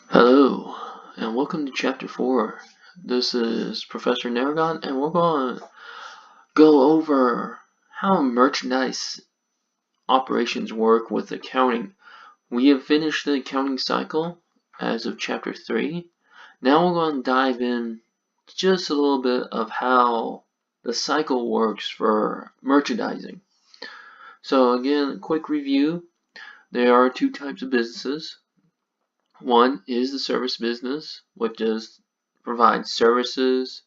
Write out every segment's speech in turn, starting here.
Hello, and welcome to Chapter 4. This is Professor Naragon, and we're going to go over how merchandise operations work with accounting. We have finished the accounting cycle as of Chapter 3. Now we're going to dive in just a little bit of how the cycle works for merchandising. So again, a quick review. There are two types of businesses. One is the service business, which just provides services,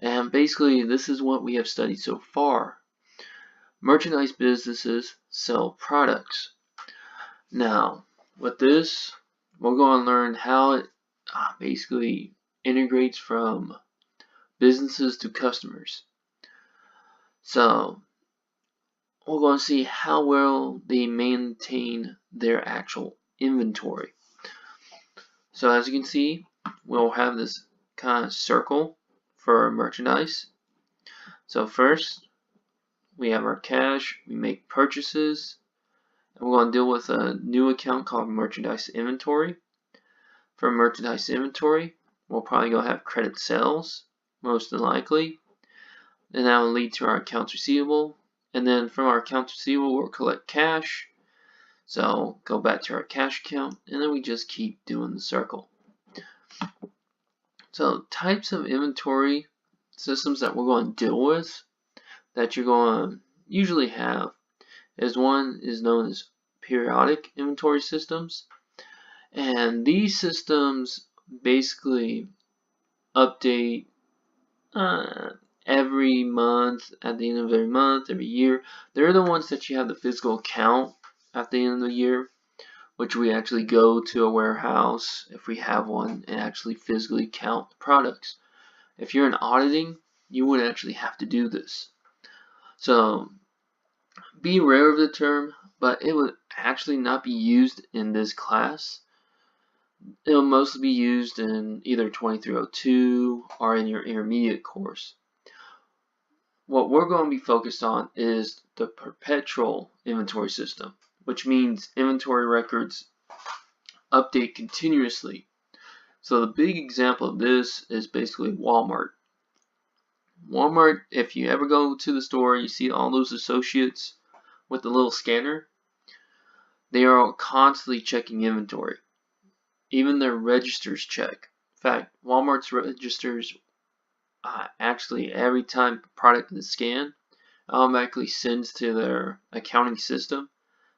and basically this is what we have studied so far. Merchandise businesses sell products. Now, with this, we're going to learn how it basically integrates from businesses to customers. So, we're going to see how well they maintain their actual inventory. So as you can see, we'll have this kind of circle for merchandise. So first, we have our cash, we make purchases, and we're going to deal with a new account called merchandise inventory. For merchandise inventory, we'll probably go have credit sales, most likely, and that will lead to our accounts receivable. And then from our accounts receivable, we'll collect cash. So go back to our cash account, and then we just keep doing the circle. So types of inventory systems that we're going to deal with that you're going to usually have is one is known as periodic inventory systems, and these systems basically update every month, at the end of every month, every year. They're the ones that you have the physical count at the end of the year, which we actually go to a warehouse if we have one and actually physically count the products. If you're in auditing, you would actually have to do this. So be aware of the term, but it would actually not be used in this class. It will mostly be used in either 2302 or in your intermediate course. What we're going to be focused on is the perpetual inventory system, which means inventory records update continuously. So the big example of this is basically Walmart. Walmart, if you ever go to the store, you see all those associates with the little scanner. They are constantly checking inventory. Even their registers check. In fact, Walmart's registers actually every time a product is scanned, automatically sends to their accounting system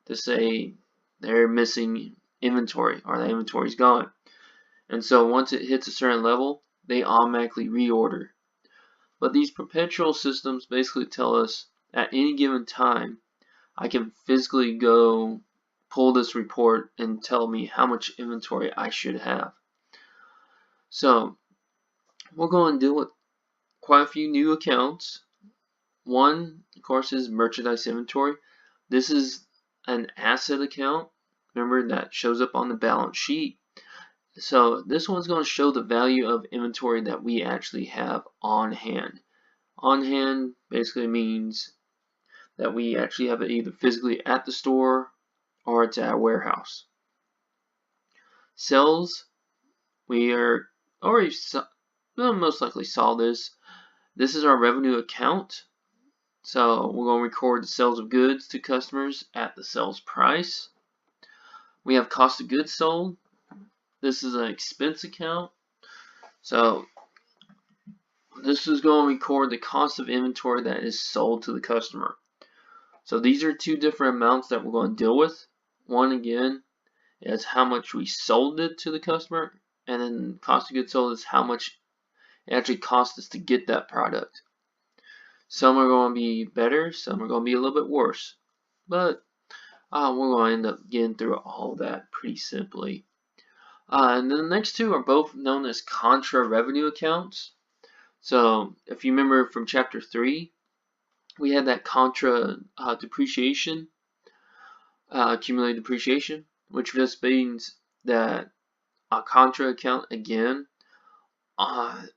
to say they're missing inventory or the inventory is gone. And so once it hits a certain level, they automatically reorder. But these perpetual systems basically tell us at any given time, I can physically go pull this report and tell me how much inventory I should have. So we're going to deal with quite a few new accounts. One, of course, is merchandise inventory. This is an asset account. Remember, that shows up on the balance sheet. So this one's going to show the value of inventory that we actually have on hand. On hand basically means that we actually have it either physically at the store or it's at a warehouse. Sales, we are already most likely saw this. This is our revenue account. So we're going to record the sales of goods to customers at the sales price. We have cost of goods sold. This is an expense account. So this is going to record the cost of inventory that is sold to the customer. So these are two different amounts that we're going to deal with. One again is how much we sold it to the customer, and then cost of goods sold is how much it actually cost us to get that product. Some are going to be better, some are going to be a little bit worse. But we're going to end up getting through all of that pretty simply. And then the next two are both known as contra revenue accounts. So if you remember from chapter 3, we had that contra depreciation, accumulated depreciation, which just means that a contra account again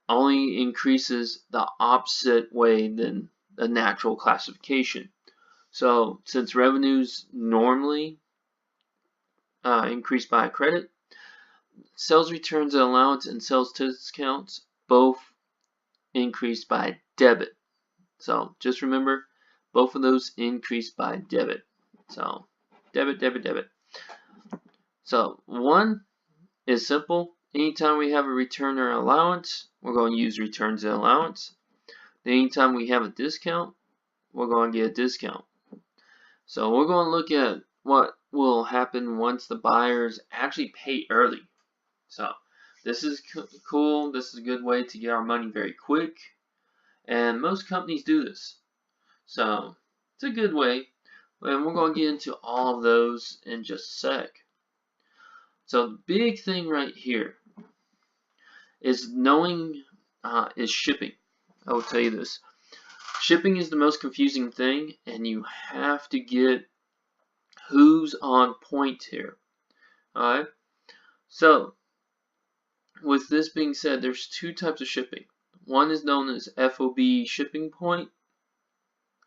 only increases the opposite way than the natural classification. So since revenues normally increase by a credit, sales returns and allowance and sales discounts both increased by debit. So just remember, both of those increased by debit. So debit, debit, debit. So one is simple. Anytime we have a return or allowance, we're going to use returns and allowance. Anytime we have a discount, we're going to get a discount. So we're going to look at what will happen once the buyers actually pay early. So this is cool. This is a good way to get our money very quick. And most companies do this. So it's a good way. And we're going to get into all of those in just a sec. So the big thing right here is knowing is shipping. I will tell you this. Shipping is the most confusing thing, and you have to get who's on point here. Alright? So, with this being said, there's two types of shipping. One is known as FOB shipping point,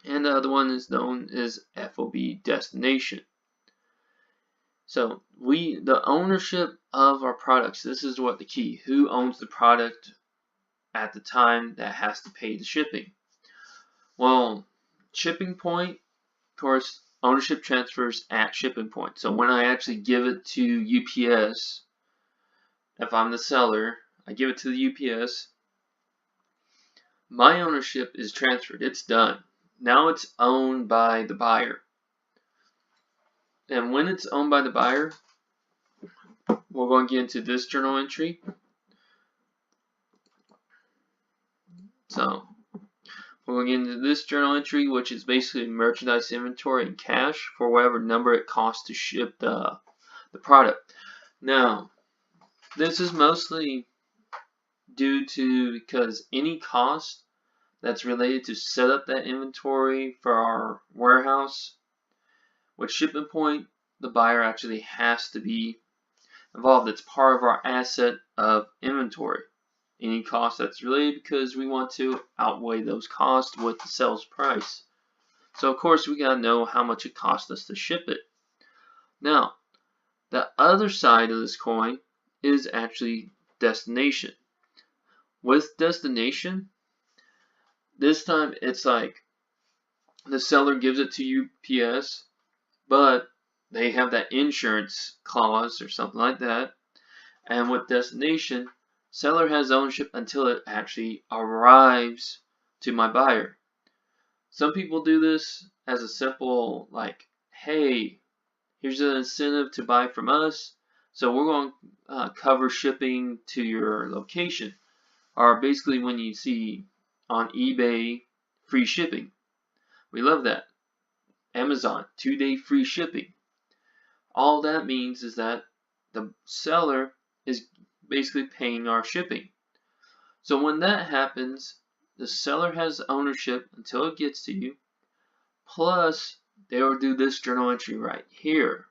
and the other one is known as FOB destination. So, the ownership of our products, this is what the key. Who owns the product at the time that has to pay the shipping? Well, shipping point, of course, ownership transfers at shipping point. So when I actually give it to UPS, if I'm the seller, I give it to the UPS, my ownership is transferred. It's done. Now it's owned by the buyer. And when it's owned by the buyer, we're going to get into this journal entry. So we're going to get into this journal entry, which is basically merchandise inventory and cash for whatever number it costs to ship the product. Now, this is mostly due to because any cost that's related to set up that inventory for our warehouse, with shipping point, the buyer actually has to be involved. It's part of our asset of inventory. Any cost that's related, because we want to outweigh those costs with the sales price. So of course we gotta know how much it costs us to ship it. Now, the other side of this coin is actually destination. With destination, this time it's like the seller gives it to UPS, but they have that insurance clause or something like that. And with destination, seller has ownership until it actually arrives to my buyer. Some people do this as a simple, like, hey, here's an incentive to buy from us, so we're going to cover shipping to your location. Or basically when you see on eBay, free shipping. We love that. Amazon, 2-day free shipping. All that means is that the seller is basically paying our shipping. So when that happens, the seller has ownership until it gets to you, plus they will do this journal entry right here.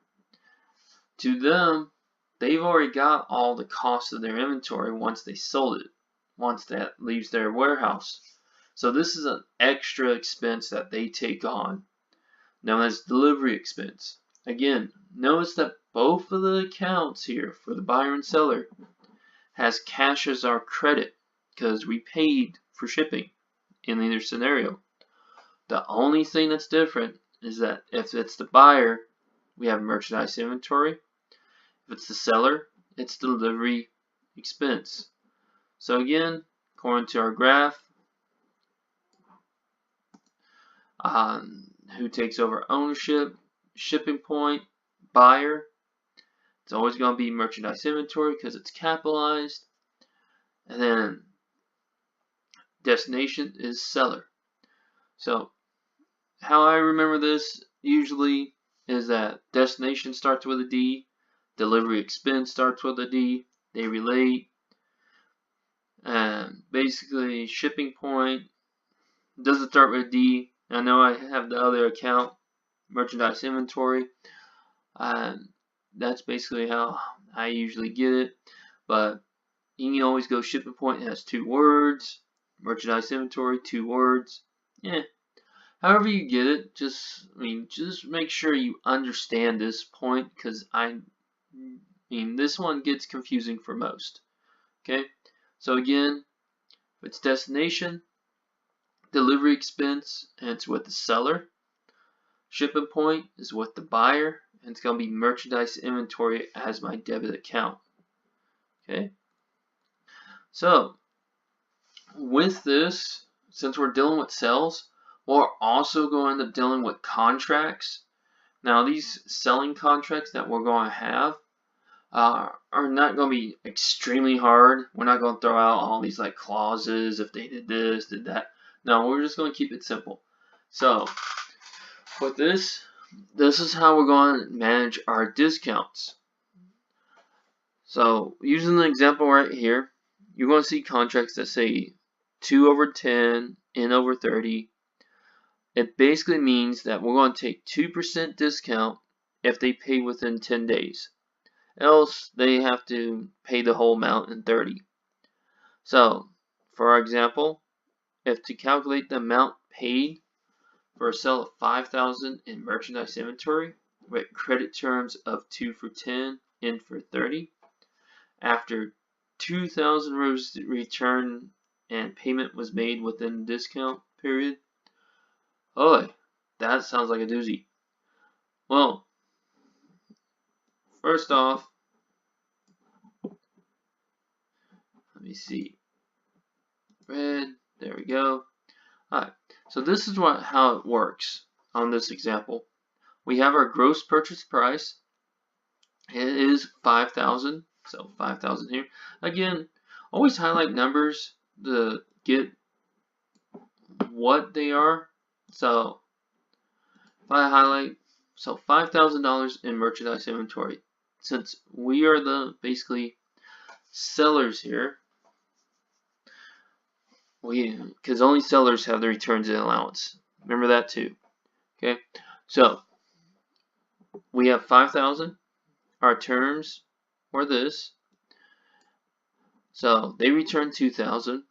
To them, they've already got all the costs of their inventory once they sold it, once that leaves their warehouse. So this is an extra expense that they take on, known as delivery expense. Again, notice that both of the accounts here for the buyer and seller has cash as our credit because we paid for shipping in either scenario. The only thing that's different is that if it's the buyer, we have merchandise inventory. If it's the seller, it's delivery expense. So again, according to our graph, who takes over ownership, shipping point, buyer, it's always going to be merchandise inventory because it's capitalized. And then destination is seller. So how I remember this usually is that destination starts with a D, delivery expense starts with a D, they relate, and basically shipping point doesn't start with a D. I know I have the other account, merchandise inventory, and that's basically how I usually get it. But you can always go shipping point, it has 2 words, merchandise inventory, 2 words. Yeah. However you get it, just make sure you understand this point, because mean, this one gets confusing for most. Okay, so again, if it's destination, delivery expense, and it's with the seller. Shipping point is with the buyer, and it's going to be merchandise inventory as my debit account. Okay, so with this, since we're dealing with sales, we're also going to end up dealing with contracts. Now, these selling contracts that we're going to have are not going to be extremely hard. We're not going to throw out all these like clauses if they did this, did that. No, we're just going to keep it simple. So with this is how we're going to manage our discounts. So using the example right here, you're going to see contracts that say 2/10, N/30. It basically means that we're going to take 2% discount if they pay within 10 days. Else they have to pay the whole amount in 30. So, for example, if to calculate the amount paid for a sale of $5,000 in merchandise inventory with credit terms of 2/10, N/30, after 2,000 was returned and payment was made within the discount period, oh, that sounds like a doozy. Well, first off, let me see. Red, there we go. Alright, so this is how it works on this example. We have our gross purchase price. It is 5,000, so 5,000 here. Again, always highlight numbers to get what they are. So if I highlight, so $5,000 in merchandise inventory. Since we are the basically sellers here, because only sellers have the returns and allowance. Remember that too. Okay, so we have 5,000. Our terms were this. So they returned 2,000.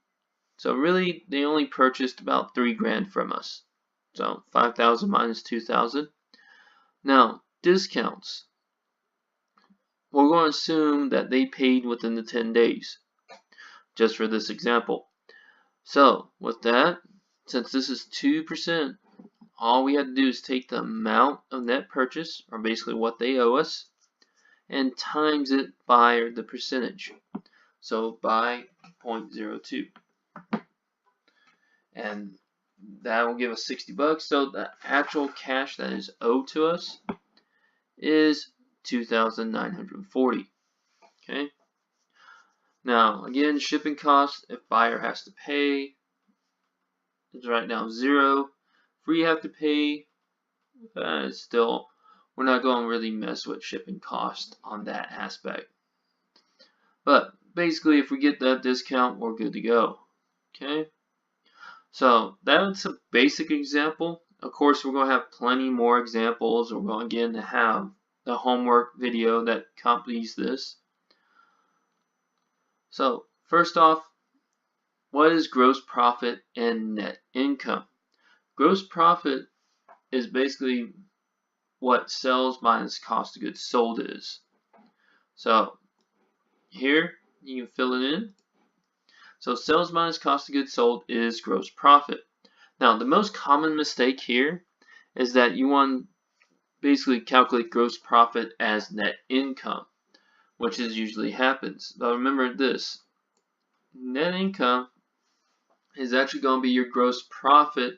So really, they only purchased about $3,000 from us. So 5,000 minus 2,000. Now discounts. We're going to assume that they paid within the 10 days, just for this example. So with that, since this is 2%, all we had to do is take the amount of net purchase, or basically what they owe us, and times it by the percentage. So by 0.02. And that will give us $60. So the actual cash that is owed to us is $2,940. Okay. Now again, shipping costs, if buyer has to pay, is right now 0. If we have to pay, still, we're not going to really mess with shipping cost on that aspect. But basically, if we get that discount, we're good to go. Okay. So that's a basic example. Of course, we're going to have plenty more examples. We're going again to have the homework video that accompanies this. So first off, what is gross profit and net income? Gross profit is basically what sales minus cost of goods sold is. So here you can fill it in. So sales minus cost of goods sold is gross profit. Now the most common mistake here is that you want to basically calculate gross profit as net income, which is usually happens. But remember this, net income is actually going to be your gross profit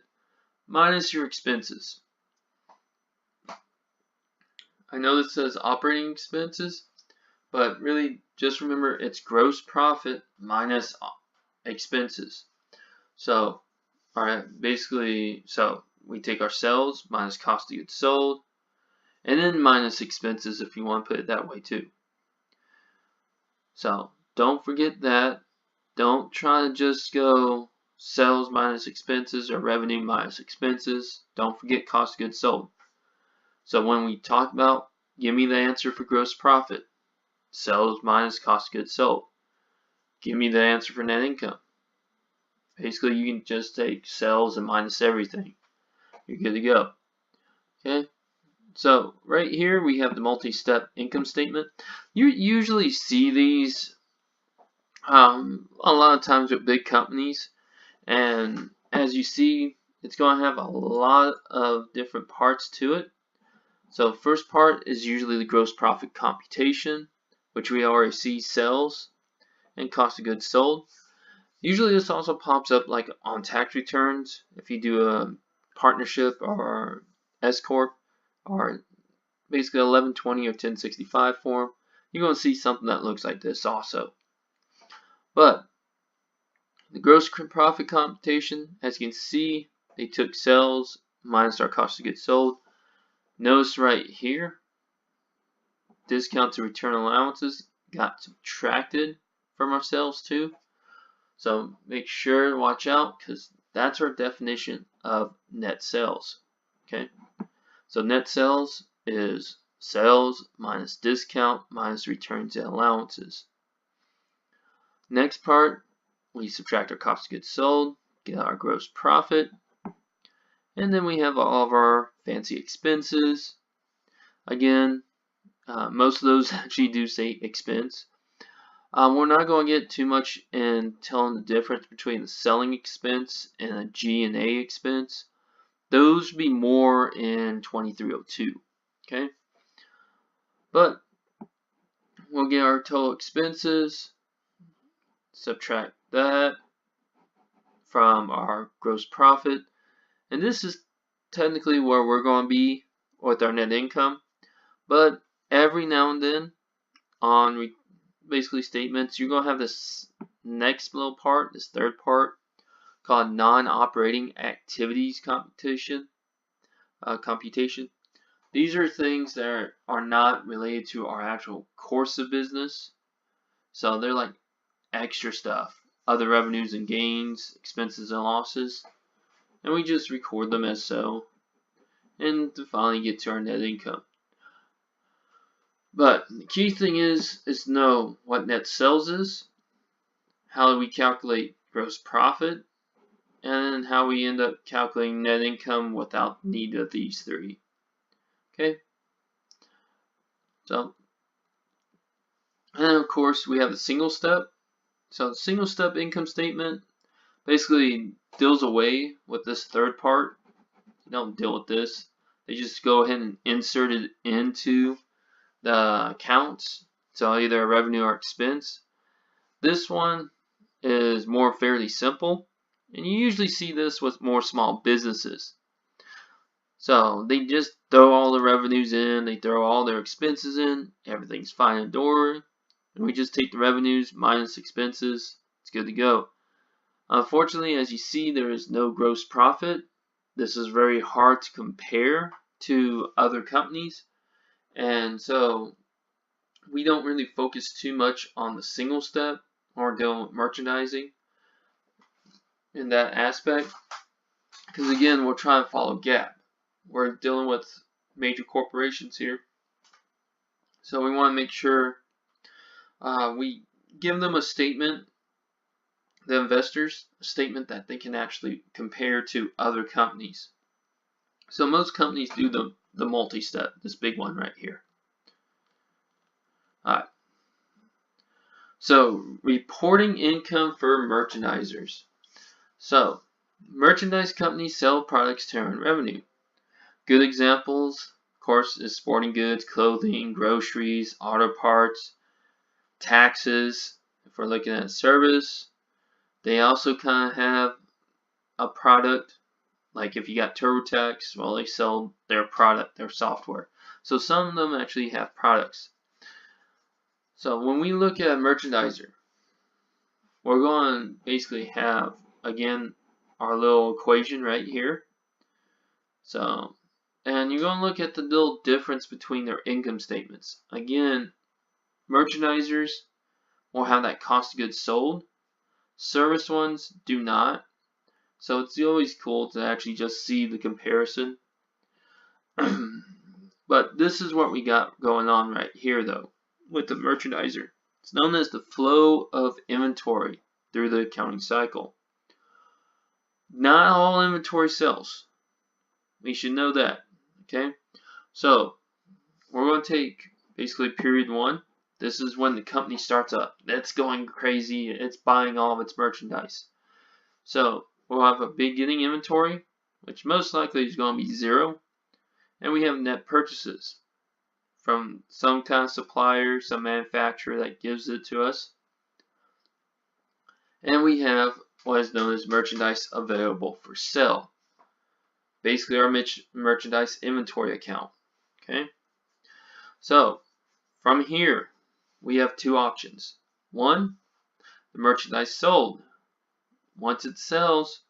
minus your expenses. I know this says operating expenses, but really just remember it's gross profit minus expenses. So, alright, basically, so we take our sales minus cost of goods sold, and then minus expenses if you want to put it that way too. So, don't forget that. Don't try to just go sales minus expenses or revenue minus expenses. Don't forget cost of goods sold. So when we talk about, give me the answer for gross profit, sales minus cost of goods sold. Give me the answer for net income. Basically, you can just take sales and minus everything. You're good to go. Okay? So right here we have the multi-step income statement. You usually see these a lot of times with big companies, and as you see, it's going to have a lot of different parts to it. So first part is usually the gross profit computation, which we already see sales and cost of goods sold. Usually this also pops up like on tax returns if you do a partnership or S corp or basically 1120 or 1065 form. You're going to see something that looks like this also. But the gross profit computation, as you can see, they took sales minus our cost of goods sold. Notice right here, discount to return allowances got subtracted from our sales too. So make sure to watch out because that's our definition of net sales. Okay, so net sales is sales minus discount minus returns and allowances. Next part, we subtract our cost of goods sold, get our gross profit, and then we have all of our fancy expenses. Again, most of those actually do say expense. We're not going to get too much in telling the difference between the selling expense and a G&A expense. Those would be more in 2302. Okay, but we'll get our total expenses, subtract that from our gross profit, and this is technically where we're going to be with our net income. But every now and then on basically statements, you're going to have this next little part, this third part, called non-operating activities computation. These are things that are not related to our actual course of business. So they're like extra stuff, other revenues and gains, expenses and losses. And we just record them as so. And to finally get to our net income. But the key thing is know what net sales is, how we calculate gross profit, and how we end up calculating net income without need of these three. Okay? So, and of course we have the single step. So the single step income statement basically deals away with this third part. They don't deal with this. They just go ahead and insert it into the accounts, so either revenue or expense. This one is more fairly simple, and you usually see this with more small businesses. So they just throw all the revenues in, they throw all their expenses in, everything's fine and door, and we just take the revenues minus expenses, it's good to go. Unfortunately, as you see, there is no gross profit. This is very hard to compare to other companies. And so we don't really focus too much on the single step or dealing with merchandising in that aspect. Because again, we're trying to follow GAAP. We're dealing with major corporations here. So we want to make sure we give them a statement, the investors, a statement that they can actually compare to other companies. So most companies do the multi-step, this big one right here. Alright. So, reporting income for merchandisers. So, merchandise companies sell products to earn revenue. Good examples, of course, is sporting goods, clothing, groceries, auto parts, taxes. If we're looking at service, they also kind of have a product. Like if you got TurboTax, well, they sell their product, their software. So some of them actually have products. So when we look at a merchandiser, we're going to basically have, again, our little equation right here. So, and you're going to look at the little difference between their income statements. Again, merchandisers will have that cost of goods sold. Service ones do not. So it's always cool to actually just see the comparison. But this is what we got going on right here though with the merchandiser. It's known as the flow of inventory through the accounting cycle. Not all inventory sells. We should know that. Okay? So we're going to take basically period 1. This is when the company starts up. It's going crazy. It's buying all of its merchandise. So we'll have a beginning inventory, which most likely is going to be 0. And we have net purchases from some kind of supplier, some manufacturer that gives it to us. And we have what is known as merchandise available for sale. Basically our merchandise inventory account. Okay. So from here we have 2 options. 1, the merchandise sold. Once it sells,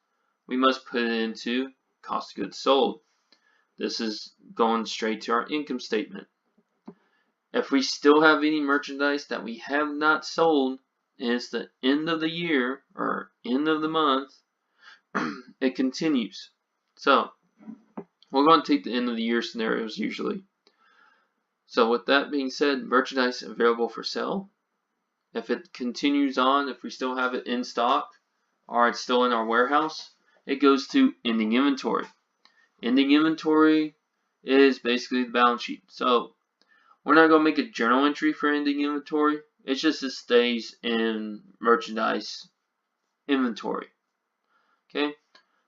we must put it into cost of goods sold. This is going straight to our income statement. If we still have any merchandise that we have not sold, and it's the end of the year or end of the month, it continues. So we're going to take the end of the year scenarios usually. So with that being said, merchandise available for sale. If it continues on, if we still have it in stock or it's still in our warehouse, it goes to ending inventory. Ending inventory is basically the balance sheet. So we're not going to make a journal entry for ending inventory. It's just it stays in merchandise inventory. Okay.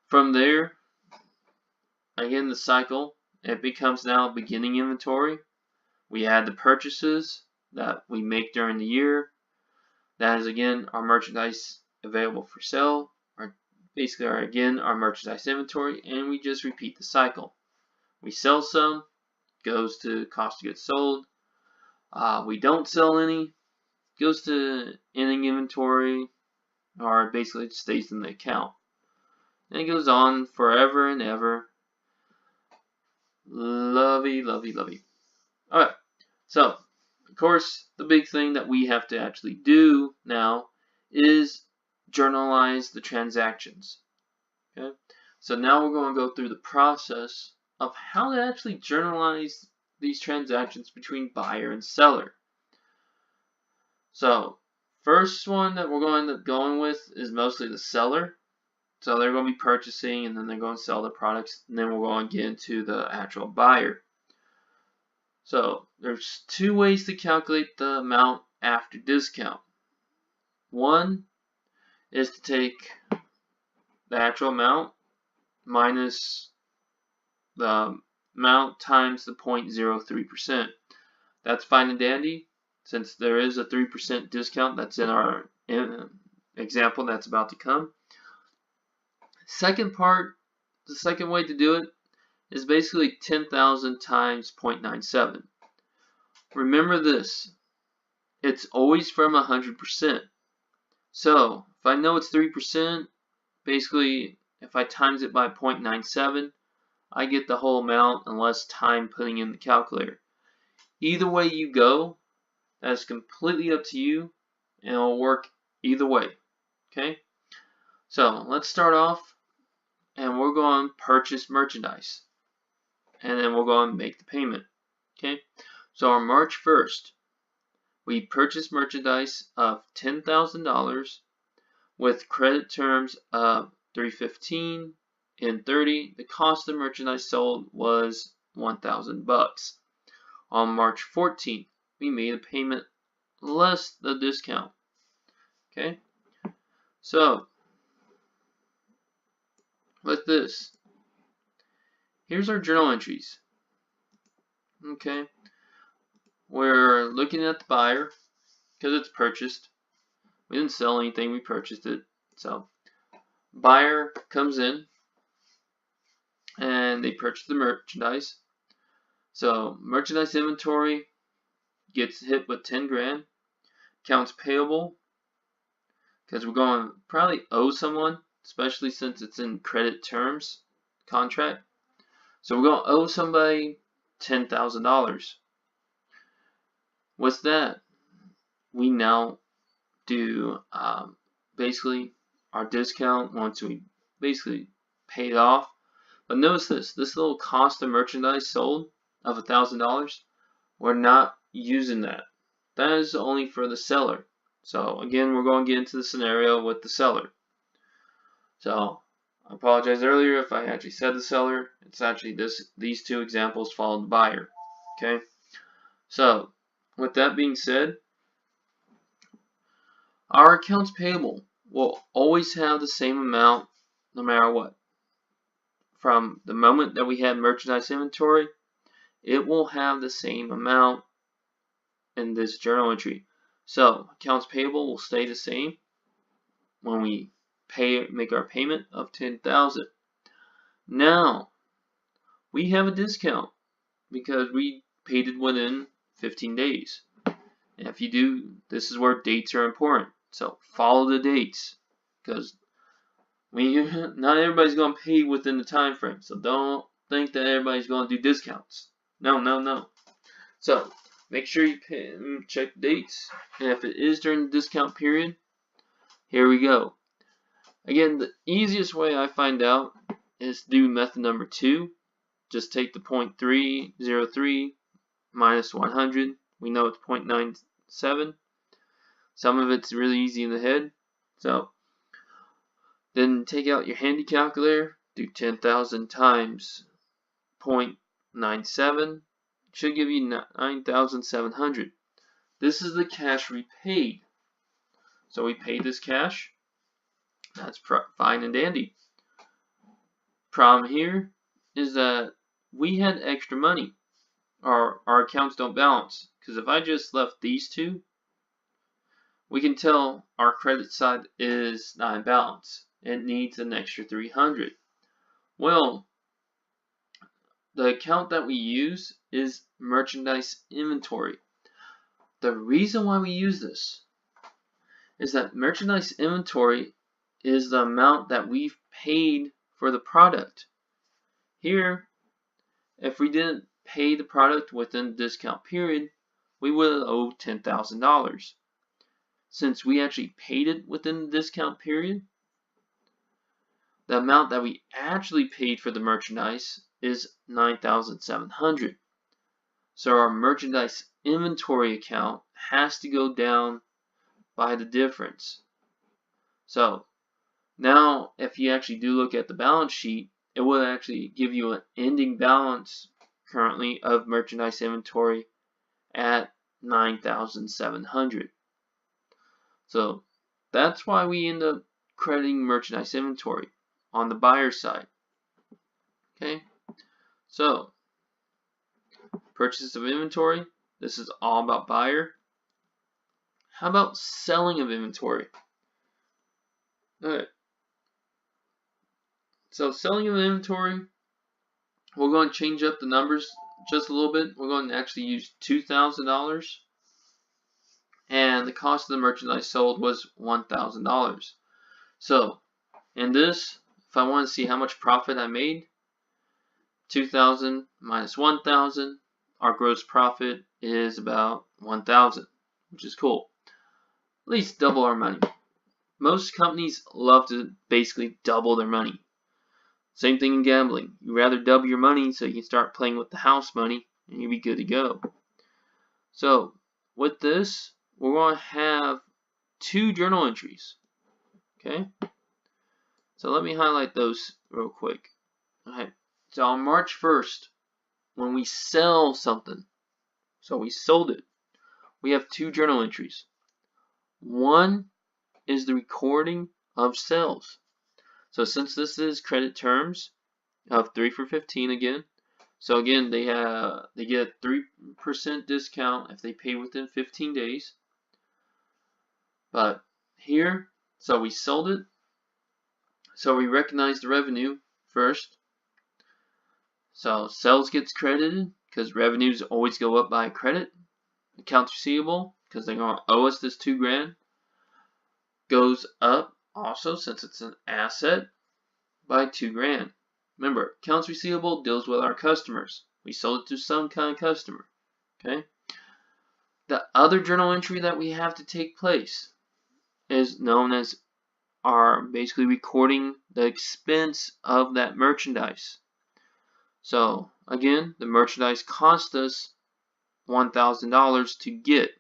From there, again the cycle, it becomes now beginning inventory. We add the purchases that we make during the year. That is again our merchandise available for sale, or basically our merchandise inventory, and we just repeat the cycle. We sell some, goes to cost of goods sold. We don't sell any, goes to ending inventory, or basically it stays in the account. And it goes on forever and ever. Lovey, lovey, lovey. Alright, so of course the big thing that we have to actually do now is journalize the transactions. Okay, so now we're going to go through the process of how to actually journalize these transactions between buyer and seller. So first one that we're going to end up going with is mostly the seller. So they're going to be purchasing and then they're going to sell the products, and then we're going to get into the actual buyer. So there's 2 ways to calculate the amount after discount. One is to take the actual amount minus the amount times the 0.03%. That's fine and dandy, since there is a 3% discount that's in our example that's about to come. Second part, the second way to do it is basically 10,000 times 0.97. Remember this, it's always from 100%. So if I know it's 3%, basically if I times it by 0.97, I get the whole amount in less time putting in the calculator. Either way you go, that's completely up to you, and it'll work either way. Okay, so let's start off, and we're going to purchase merchandise, and then we'll go and make the payment. Okay, so on March 1st, we purchased merchandise of $10,000 with credit terms of $315 and $30. The cost of merchandise sold was $1,000. On March 14th, we made a payment less the discount. Okay, so with this, here's our journal entries. Okay, we're looking at the buyer because it's purchased. We didn't sell anything, we purchased it. So buyer comes in and they purchase the merchandise. So merchandise inventory gets hit with 10 grand. Accounts payable, because we're going to probably owe someone, especially since it's in credit terms contract. So we're going to owe somebody $10,000. With that, we now do basically our discount once we basically pay it off. But notice this little cost of merchandise sold of $1,000, we're not using that. That is only for the seller. So again, we're going to get into the scenario with the seller. So I apologize earlier if I actually said the seller. It's actually these two examples follow the buyer. Okay. So, with that being said, our accounts payable will always have the same amount no matter what. From the moment that we have merchandise inventory, it will have the same amount in this journal entry. So, accounts payable will stay the same when we make our payment of $10,000. Now, we have a discount because we paid it within 15 days. And if you do, this is where dates are important. So follow the dates, because not everybody's going to pay within the time frame. So don't think that everybody's going to do discounts. No. So make sure you check dates, and if it is during the discount period, here we go. Again, the easiest way I find out is to do method number 2. Just take the 0.303 minus 100. We know it's 0.97. Some of it's really easy in the head. So then take out your handy calculator, do 10,000 times 0.97. Should give you 9,700. This is the cash we paid. So we paid this cash. That's fine and dandy. Problem here is that we had extra money. Our accounts don't balance. Because if I just left these two, we can tell our credit side is not in balance. It needs an extra 300. Well, the account that we use is merchandise inventory. The reason why we use this is that merchandise inventory is the amount that we've paid for the product. Here, if we didn't pay the product within the discount period, we would owe $10,000. Since we actually paid it within the discount period, the amount that we actually paid for the merchandise is $9,700. So our merchandise inventory account has to go down by the difference. So now if you actually do look at the balance sheet, it will actually give you an ending balance currently of merchandise inventory at $9,700. So that's why we end up crediting merchandise inventory on the buyer side. Okay, so purchase of inventory, this is all about buyer. How about selling of inventory? Alright, so selling of inventory, we're going to change up the numbers just a little bit. We're going to actually use $2,000, and the cost of the merchandise sold was $1,000. So in this, if I want to see how much profit I made, 2,000 minus 1,000, our gross profit is about 1,000, which is cool. At least double our money. Most companies love to basically double their money. Same thing in gambling. You rather double your money so you can start playing with the house money and you'll be good to go. So with this, we're going to have 2 journal entries. Okay? So let me highlight those real quick. Alright. So on March 1st, when we sell something, so we sold it, we have 2 journal entries. One is the recording of sales. So since this is credit terms of 3 for 15 again, so again they get a 3% discount if they pay within 15 days. But here, so we sold it, so we recognize the revenue first. So sales gets credited because revenues always go up by credit. Accounts receivable, because they're going to owe us this $2,000, goes up also since it's an asset by $2,000. Remember, accounts receivable deals with our customers. We sold it to some kind of customer. Okay. The other journal entry that we have to take place is known as our basically recording the expense of that merchandise. So again, the merchandise cost us $1,000 to get.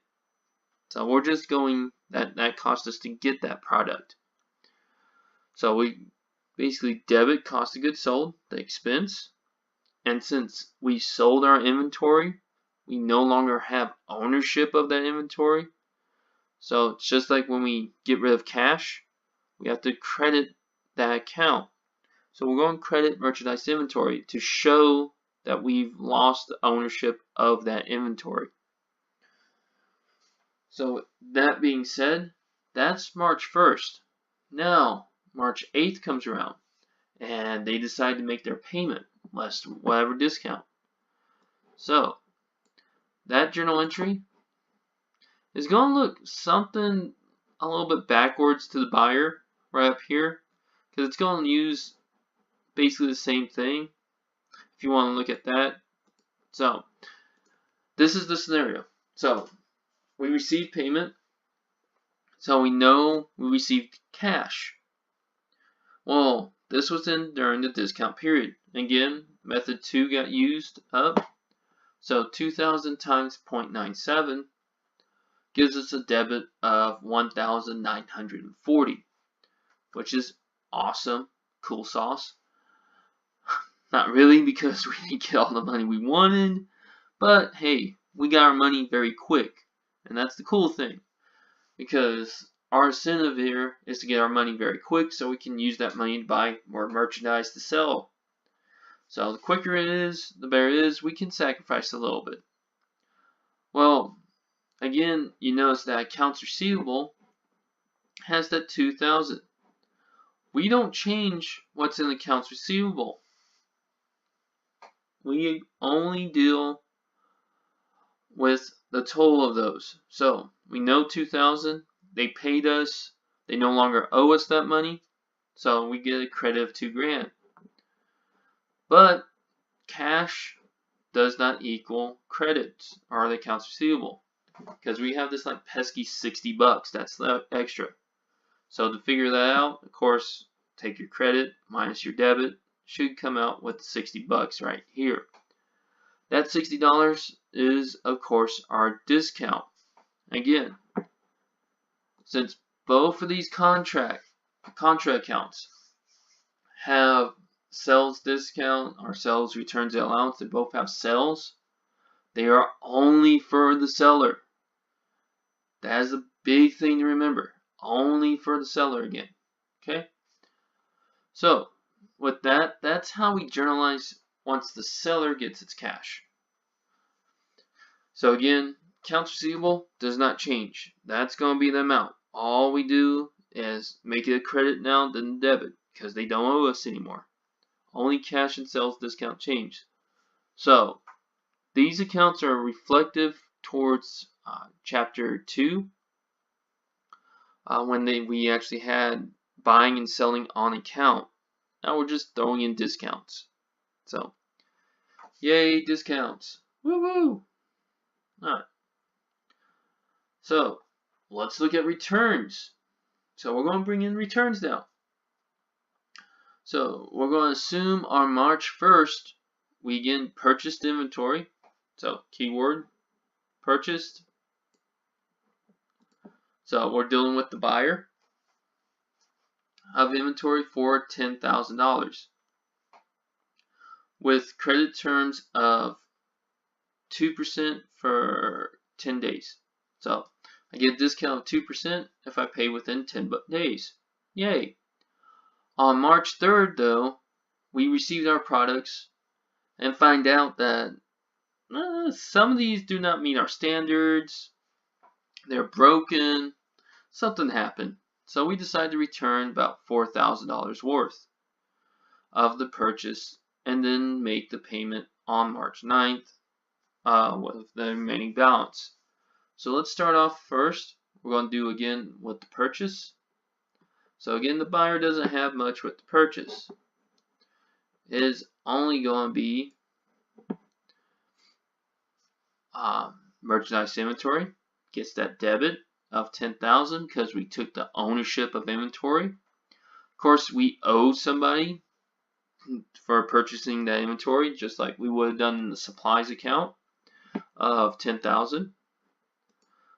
So we're just going that cost us to get that product. So we basically debit cost of goods sold, the expense. And since we sold our inventory, we no longer have ownership of that inventory. So it's just like when we get rid of cash, we have to credit that account. So we're going to credit merchandise inventory to show that we've lost the ownership of that inventory. So that being said, that's March 1st. Now, March 8th comes around, and they decide to make their payment, less whatever discount. So, that journal entry is going to look something a little bit backwards to the buyer right up here, because it's going to use basically the same thing, if you want to look at that. So, this is the scenario. So, we received payment, so we know we received cash. Well, this was during the discount period. Again, method 2 got used up. So 2,000 times 0.97 gives us a debit of 1,940, which is awesome, cool sauce. Not really, because we didn't get all the money we wanted, but hey, we got our money very quick, and that's the cool thing, because our incentive here is to get our money very quick so we can use that money to buy more merchandise to sell. So the quicker it is, the better it is. We can sacrifice a little bit. Well, again, you notice that accounts receivable has that 2,000. We don't change what's in accounts receivable. We only deal with the total of those. So we know 2,000. They paid us. They no longer owe us that money. So we get a credit of $2,000. But cash does not equal credits or the accounts receivable, because we have this like pesky $60. That's the extra. So to figure that out, of course, take your credit minus your debit. Should come out with $60 right here. That $60 is, of course, our discount. Again, since both of these contract accounts have sales discount or sales returns and allowance, they both have sales. They are only for the seller. That is a big thing to remember. Only for the seller again. Okay? So, with that, that's how we journalize once the seller gets its cash. So again, accounts receivable does not change. That's going to be the amount. All we do is make it a credit now, then debit, because they don't owe us anymore. Only cash and sales discount change. So, these accounts are reflective towards chapter 2, when we actually had buying and selling on account. Now we're just throwing in discounts. So, yay, discounts. Woo woo! Alright. So, let's look at returns. So, we're going to bring in returns now. So, we're going to assume on March 1st, we again purchased inventory. So, keyword, purchased. So, we're dealing with the buyer of inventory for $10,000 with credit terms of 2% for 10 days. So, I get a discount of 2% if I pay within 10 days. Yay! On March 3rd, though, we received our products and find out that some of these do not meet our standards. They're broken. Something happened. So we decided to return about $4,000 worth of the purchase and then make the payment on March 9th with the remaining balance. So let's start off first. We're going to do again with the purchase. So again, the buyer doesn't have much with the purchase. It is only going to be merchandise inventory. Gets that debit of $10,000 because we took the ownership of inventory. Of course, we owe somebody for purchasing that inventory, just like we would have done in the supplies account of $10,000.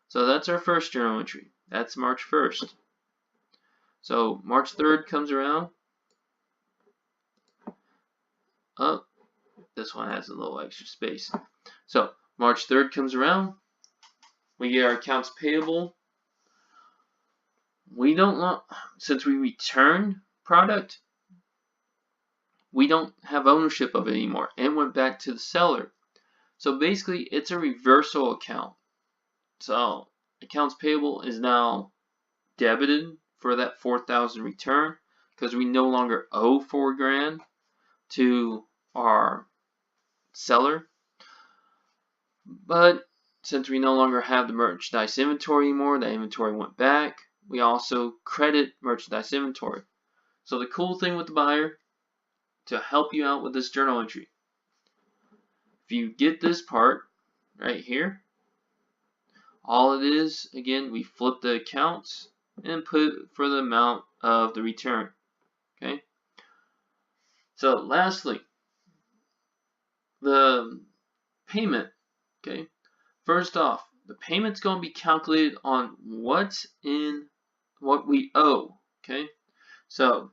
So that's our first journal entry. That's March 1st. So March 3rd comes around. Oh, this one has a little extra space. So March 3rd comes around. We get our accounts payable. We don't, since we return product, we don't have ownership of it anymore. It went back to the seller. So basically, it's a reversal account. So accounts payable is now debited for that 4,000 return because we no longer owe $4,000 to our seller. But since we no longer have the merchandise inventory anymore, that inventory went back, we also credit merchandise inventory. So the cool thing with the buyer, to help you out with this journal entry, if you get this part right here, all it is, again, we flip the accounts and put for the amount of the return. Okay. So lastly, the payment. Okay. First off, the payment's going to be calculated on what's in what we owe. Okay. So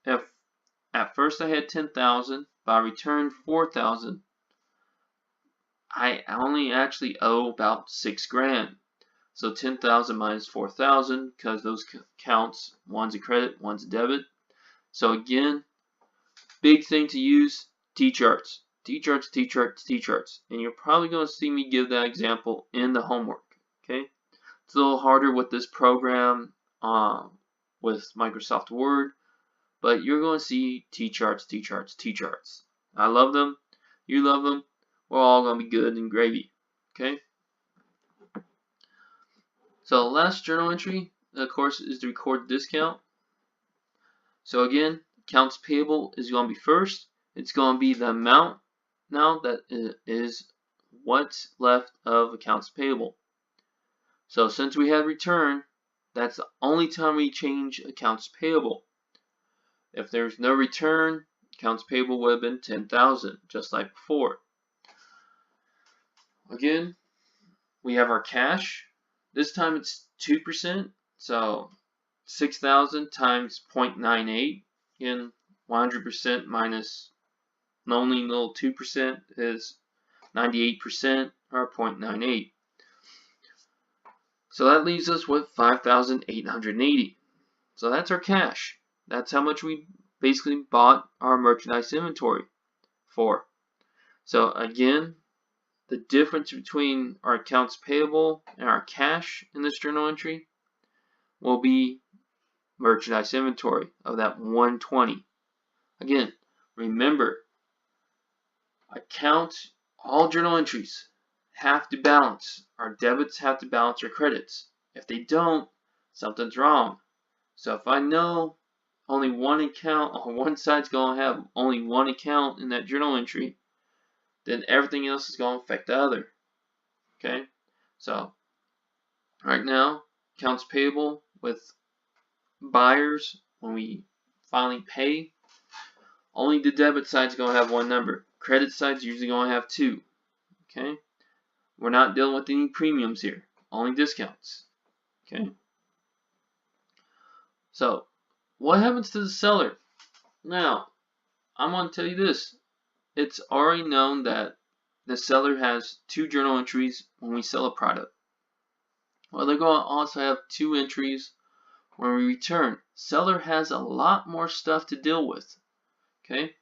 if at first I had 10,000, but I returned 4,000, I only actually owe about $6,000. So 10,000 minus 4,000, because those counts, one's a credit, one's a debit. So again, big thing to use, T-charts. T-charts, T-charts, T-charts. And you're probably going to see me give that example in the homework. Okay? It's a little harder with this program, with Microsoft Word, but you're going to see T-charts, T-charts, T-charts. I love them. You love them. We're all going to be good and gravy. Okay? So the last journal entry, of course, is to record discount. So again, accounts payable is going to be first. It's going to be the amount now that is what's left of accounts payable. So since we had return, that's the only time we change accounts payable. If there's no return, accounts payable would have been 10,000, just like before. Again, we have our cash. This time it's 2%, so 6,000 times 0.98. Again, 100% minus only little 2% is 98%, or 0.98. So that leaves us with 5,880. So that's our cash. That's how much we basically bought our merchandise inventory for. So again, the difference between our accounts payable and our cash in this journal entry will be merchandise inventory of that 120. Again, remember, all journal entries have to balance. Our debits have to balance our credits. If they don't, something's wrong. So if I know only one account, or one side's going to have only one account in that journal entry, then everything else is going to affect the other. Okay? So, right now, accounts payable with buyers, when we finally pay, only the debit side's going to have one number. Credit side's usually going to have two. Okay? We're not dealing with any premiums here. Only discounts. Okay? So, what happens to the seller? Now, I'm going to tell you this. It's already known that the seller has 2 journal entries when we sell a product. Well, they're going to also have 2 entries when we return. Seller has a lot more stuff to deal with. Okay?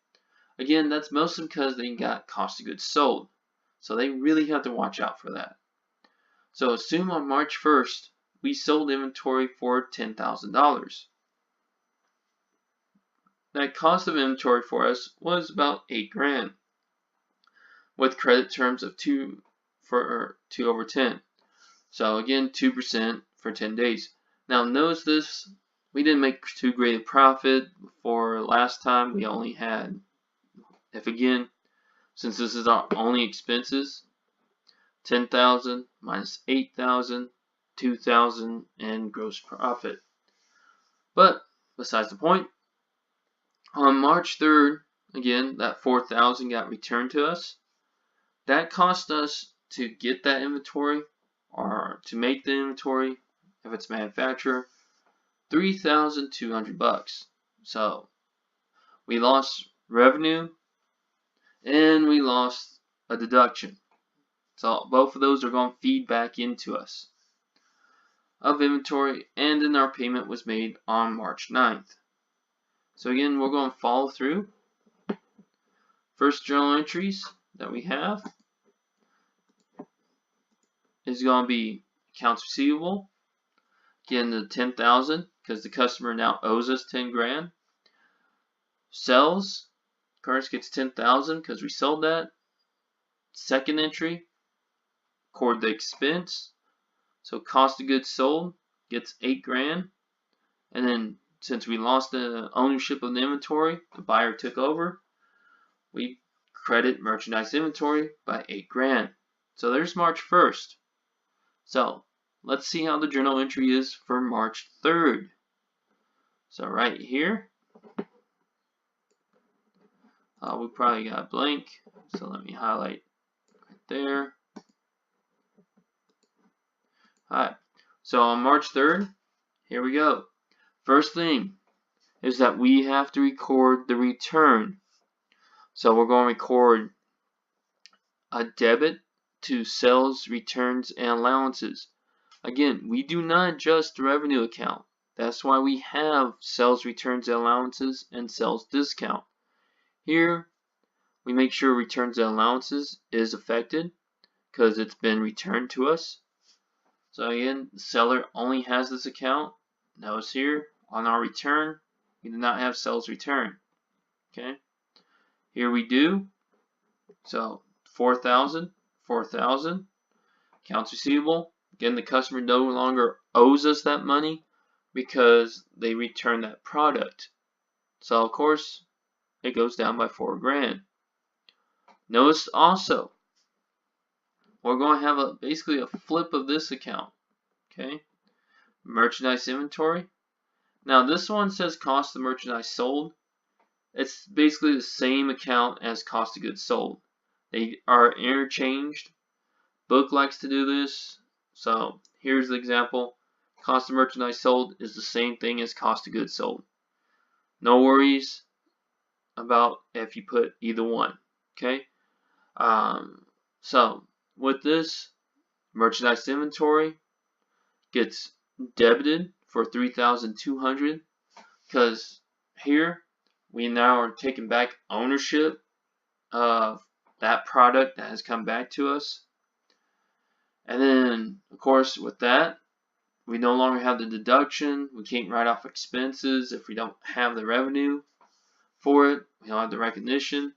Again, that's mostly because they got cost of goods sold. So they really have to watch out for that. So assume on March 1st, we sold inventory for $10,000. That cost of inventory for us was about $8,000, with credit terms of 2 over 10. So again, 2% for 10 days. Now notice this, we didn't make too great a profit for last time. We only had, since this is our only expenses, 10,000 minus 8,000, 2,000 in gross profit. But besides the point, on March 3rd, again, that 4,000 got returned to us. That cost us to get that inventory, or to make the inventory, if it's manufacturer, $3,200. So we lost revenue and we lost a deduction. So both of those are going to feed back into us of inventory, and then our payment was made on March 9th. So again, we're going to follow through. First journal entries that we have is going to be accounts receivable. Again, the 10,000 because the customer now owes us 10 grand. Sales, of course, gets 10,000 because we sold that. Second entry, record the expense. So cost of goods sold gets 8 grand. And then since we lost the ownership of the inventory, the buyer took over, we credit merchandise inventory by 8 grand. So there's March 1st. So let's see how the journal entry is for March 3rd. So right here, we probably got blank. So let me highlight right there. Alright, so on March 3rd, here we go. First thing is that we have to record the return. So we're going to record a debit to sales, returns, and allowances. Again, we do not adjust the revenue account. That's why we have sales, returns, and allowances, and sales discount. Here, we make sure returns and allowances is affected because it's been returned to us. So again, the seller only has this account. Notice here, on our return, we do not have sales return. Okay, here we do. So 4,000, 4,000. Accounts receivable. Again, the customer no longer owes us that money because they returned that product. So of course, it goes down by 4 grand. Notice also, we're going to have basically a flip of this account. Okay, merchandise inventory. Now this one says cost of merchandise sold. It's basically the same account as cost of goods sold. They are interchanged. Book likes to do this. So here's the example. Cost of merchandise sold is the same thing as cost of goods sold. No worries about if you put either one. Okay. So with this, merchandise inventory gets debited for 3,200 because here we now are taking back ownership of that product that has come back to us. And then, of course, with that, we no longer have the deduction. We can't write off expenses if we don't have the revenue for it. We don't have the recognition.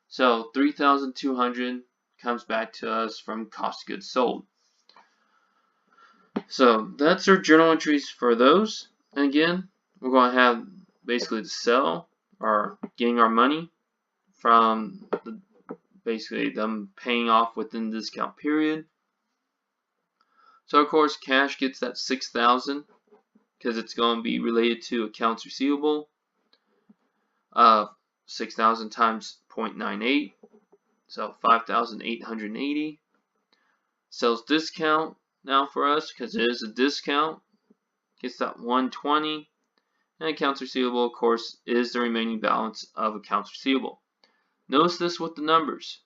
So 3,200 comes back to us from cost of goods sold. So that's our journal entries for those. And again, we're going to have basically the sell or getting our money from basically them paying off within the discount period. So of course, cash gets that 6,000 because it's going to be related to accounts receivable. 6,000 times 0.98, so 5,880. Sales discount now for us because it is a discount gets that 120, and accounts receivable, of course, is the remaining balance of accounts receivable. Notice this with the numbers.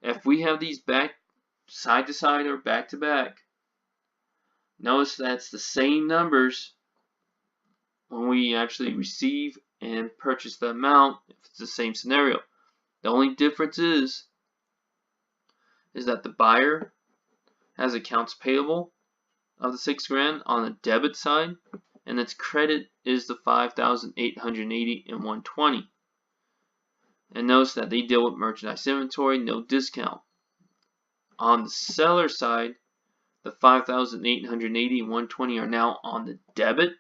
If we have these back side to side or back to back, notice that's the same numbers when we actually receive and purchase the amount if it's the same scenario. The only difference is that the buyer has accounts payable of the 6 grand on the debit side, and its credit is the 5,880 and 120. And notice that they deal with merchandise inventory, no discount. On the seller side, the 5,880 and 120 are now on the debit.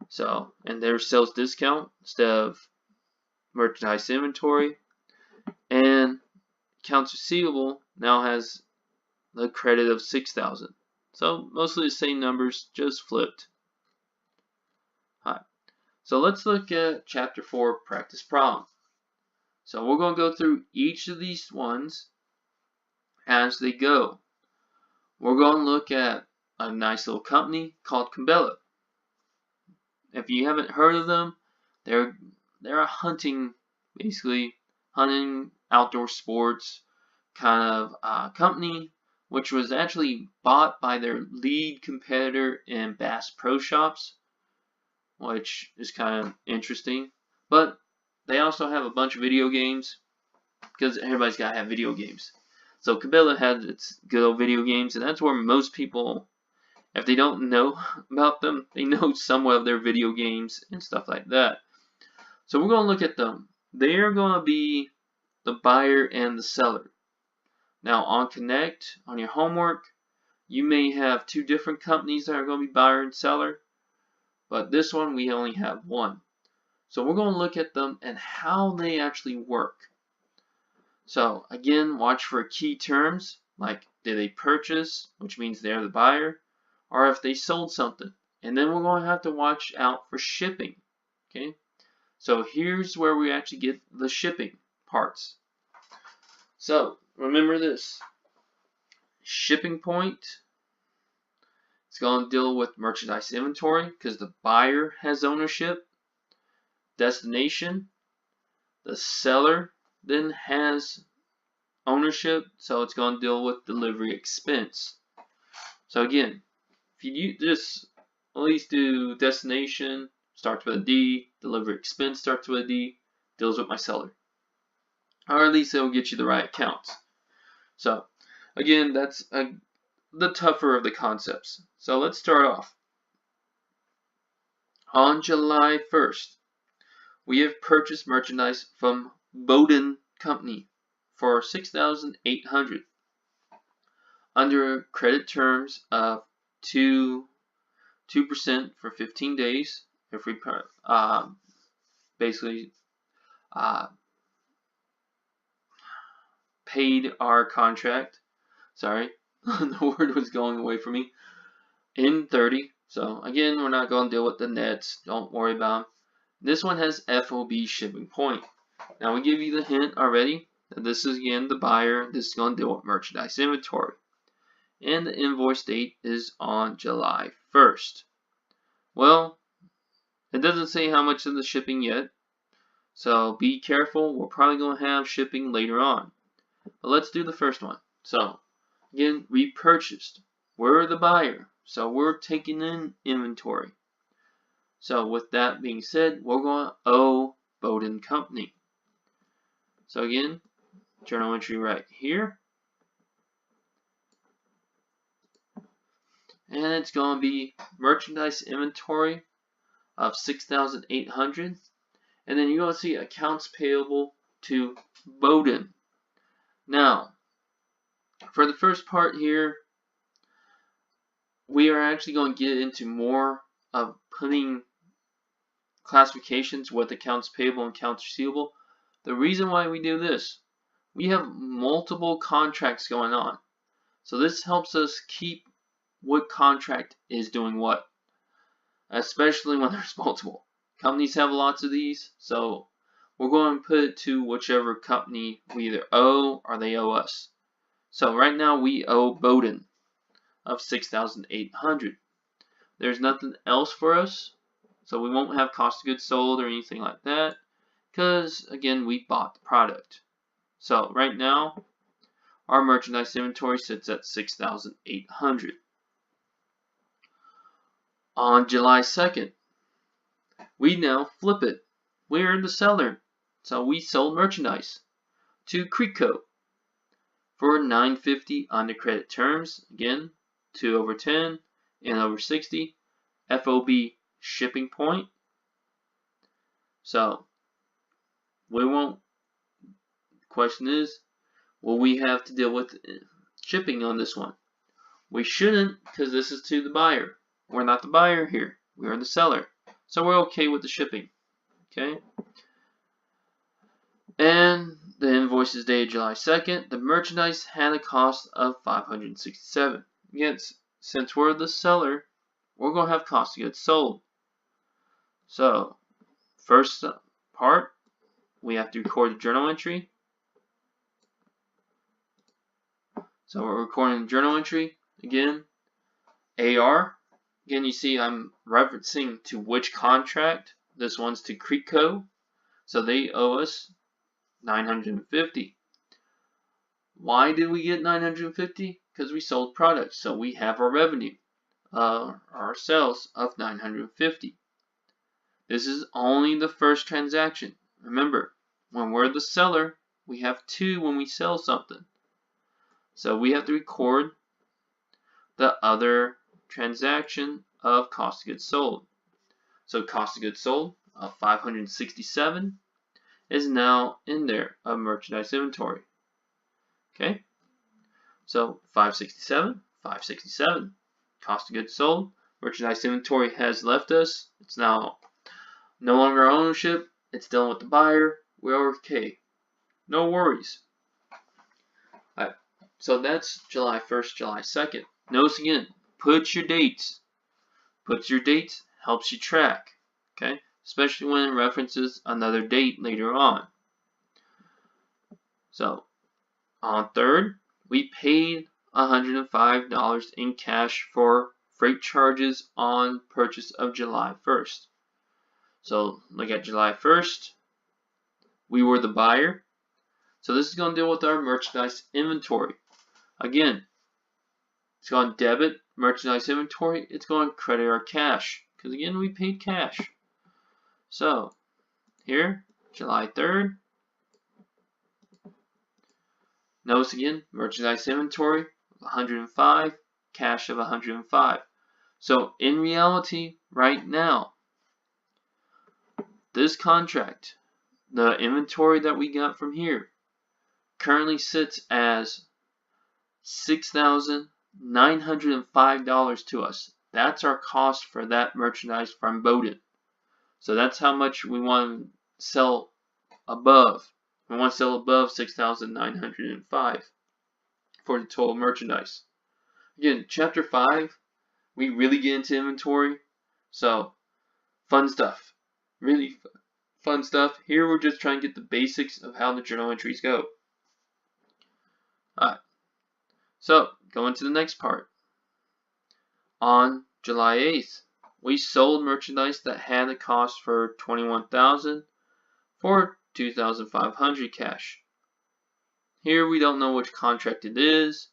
So, and their sales discount instead of merchandise inventory. And accounts receivable now has the credit of 6,000. So mostly the same numbers, just flipped. Alright, so let's look at chapter 4, practice problem. So we're going to go through each of these ones as they go. We're going to look at a nice little company called Cabela. If you haven't heard of them, they're a hunting basically hunting, outdoor sports kind of company, which was actually bought by their lead competitor in Bass Pro Shops, which is kind of interesting. But they also have a bunch of video games, because everybody's got to have video games. So Cabela has its good old video games, and that's where most people, if they don't know about them, they know somewhat of their video games and stuff like that. So we're going to look at them. They are going to be the buyer and the seller. Now on Connect, on your homework, you may have two different companies that are going to be buyer and seller, but this one we only have one. So we're going to look at them and how they actually work. So again, watch for key terms like did they purchase, which means they're the buyer, or if they sold something. And then we're going to have to watch out for shipping. Okay, so here's where we actually get the shipping parts. So remember this. Shipping point, it's going to deal with merchandise inventory because the buyer has ownership. Destination, the seller then has ownership, so it's going to deal with delivery expense. So again, if you just at least do destination, starts with a D, delivery expense starts with a D, deals with my seller. Or at least it'll get you the right accounts. So again, that's the tougher of the concepts. So let's start off. On July 1st, we have purchased merchandise from Bowden Company for $6,800 under credit terms of 2% for 15 days. If we basically paid our contract, sorry, the word was going away from me, in 30. So again, we're not going to deal with the nets. Don't worry about them. This one has FOB shipping point. Now we give you the hint already that this is again the buyer. This is going to deal with merchandise inventory. And the invoice date is on July 1st. Well, it doesn't say how much of the shipping yet. So be careful. We're probably going to have shipping later on. But let's do the first one. So again, we purchased. We're the buyer. So we're taking in inventory. So with that being said, we're going to owe Bowden Company. So again, journal entry right here. And it's going to be merchandise inventory of $6,800. And then you're going to see accounts payable to Bowden. Now, for the first part here, we are actually going to get into more of putting classifications with accounts payable and accounts receivable. The reason why we do this, we have multiple contracts going on. So this helps us keep what contract is doing what, especially when there's multiple. Companies have lots of these, so we're going to put it to whichever company we either owe or they owe us. So right now we owe Bowden of $6,800. There's nothing else for us, so we won't have cost of goods sold or anything like that, because again we bought the product. So right now our merchandise inventory sits at $6,800. On July 2nd, we now flip it. We're the seller, so we sold merchandise to Creekco for $950 under credit terms. Again, 2/10 and over 60 FOB shipping point. So we won't. Question is, will we have to deal with shipping on this one? We shouldn't, because this is to the buyer. We're not the buyer here. We are the seller. So we're okay with the shipping. Okay. And the invoice is dated July 2nd. The merchandise had a cost of $567. Again, since we're the seller, we're going to have cost of goods sold. So, first part, we have to record the journal entry. So we're recording the journal entry. Again, AR. Again, you see I'm referencing to which contract. This one's to Creekco. So they owe us 950. Why did we get 950? Because we sold products, so we have our revenue, our sales of 950. This is only the first transaction. Remember, when we're the seller, we have 2 when we sell something. So we have to record the other transaction of cost of goods sold. So cost of goods sold of 567 is now in there of merchandise inventory. Okay, so 567, 567. Cost of goods sold. Merchandise inventory has left us. It's now no longer our ownership. It's dealing with the buyer. We're okay. No worries. Alright, so that's July 1st, July 2nd. Notice again, put your dates. Put your dates, helps you track. Okay, especially when it references another date later on. So, on 3rd, we paid $105 in cash for freight charges on purchase of July 1st. So, look at July 1st. We were the buyer. So, this is going to deal with our merchandise inventory. Again, it's going to debit merchandise inventory. It's going to credit our cash. Because again, we paid cash. So, here, July 3rd. Notice again, merchandise inventory of 105, cash of 105. So, in reality, right now, this contract, the inventory that we got from here, currently sits as $6,905 to us. That's our cost for that merchandise from Bowden. So that's how much we want to sell above. We want to sell above $6,905 for the total merchandise. Again, chapter 5, we really get into inventory. So, fun stuff. Really fun stuff. Here we're just trying to get the basics of how the journal entries go. Alright. So, going to the next part. On July 8th, we sold merchandise that had a cost for $21,000 for $2,500 cash. Here we don't know which contract it is.